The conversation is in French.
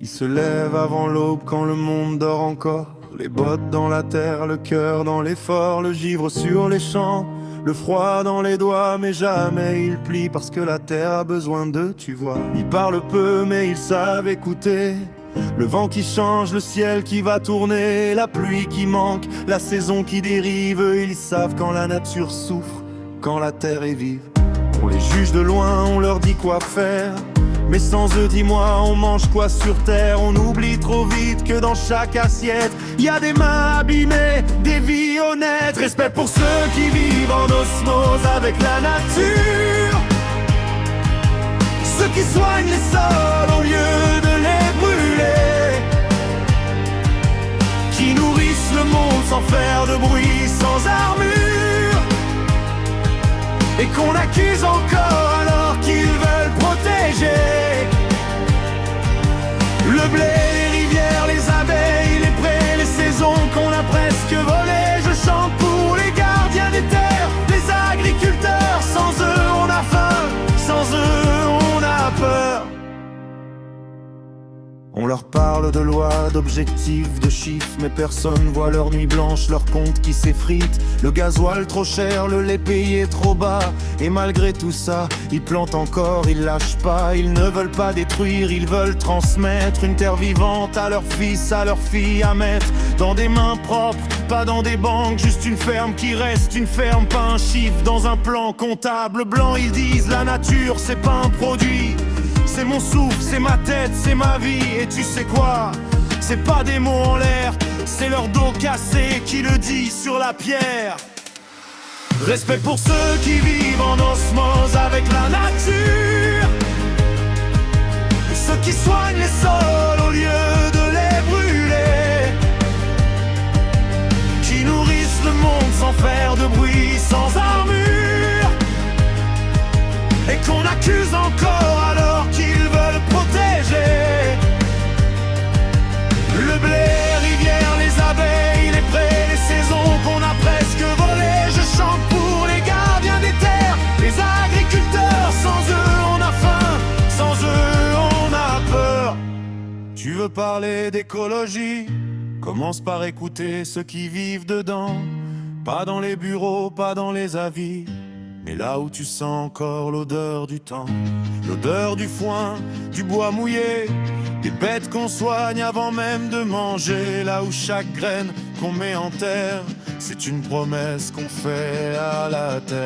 Il se lève avant l'aube quand le monde dort encore. Les bottes dans la terre, le cœur dans l'effort, le givre sur les champs, le froid dans les doigts, mais jamais il plie parce que la terre a besoin d'eux, tu vois. Ils parlent peu, mais ils savent écouter. Le vent qui change, le ciel qui va tourner, la pluie qui manque, la saison qui dérive. Ils savent quand la nature souffre, quand la terre est vive. On les juge de loin, on leur dit quoi faire. Mais sans eux, dis-moi, on mange quoi sur terre? On oublie trop vite que dans chaque assiette y a des mains abîmées, des vies honnêtes. Respect pour ceux qui vivent en osmose avec la nature, ceux qui soignent les sols au lieu de les brûler, qui nourrissent le monde sans faire de bruit, sans armure, et qu'on accuse encore alors qu'ils veulent protéger. Le blé, les rivières, les abeilles, les prés, les saisons qu'on a presque volées. Je chante pour les gardiens des terres, les agriculteurs. Sans eux on a faim, sans eux on a peur. On leur parle de lois, d'objectifs, de chiffres, mais personne voit leur nuit blanche, leur compte qui s'effrite. Le gasoil trop cher, le lait payé trop bas. Et malgré tout ça, ils plantent encore, ils lâchent pas. Ils ne veulent pas détruire, ils veulent transmettre une terre vivante à leurs fils, à leurs filles, à mettre dans des mains propres, pas dans des banques. Juste une ferme qui reste une ferme, pas un chiffre dans un plan comptable blanc. Ils disent la nature c'est pas un produit, c'est mon souffle, c'est ma tête, c'est ma vie. Et tu sais quoi? C'est pas des mots en l'air, c'est leur dos cassé qui le dit sur la pierre. Respect pour ceux qui vivent en osmose avec la nature, ceux qui soignent les sols au lieu de les brûler, qui nourrissent le monde sans faire de bruit, sans armure, et qu'on accuse encore alors qu'ils veulent protéger. Le blé, les rivières, les abeilles, les prés, les saisons qu'on a presque volées. Je chante pour les gardiens des terres, les agriculteurs. Sans eux on a faim, sans eux on a peur. Tu veux parler d'écologie? Commence par écouter ceux qui vivent dedans. Pas dans les bureaux, pas dans les avis, mais là où tu sens encore l'odeur du temps, l'odeur du foin, du bois mouillé, des bêtes qu'on soigne avant même de manger. Là où chaque graine qu'on met en terre, c'est une promesse qu'on fait à la terre.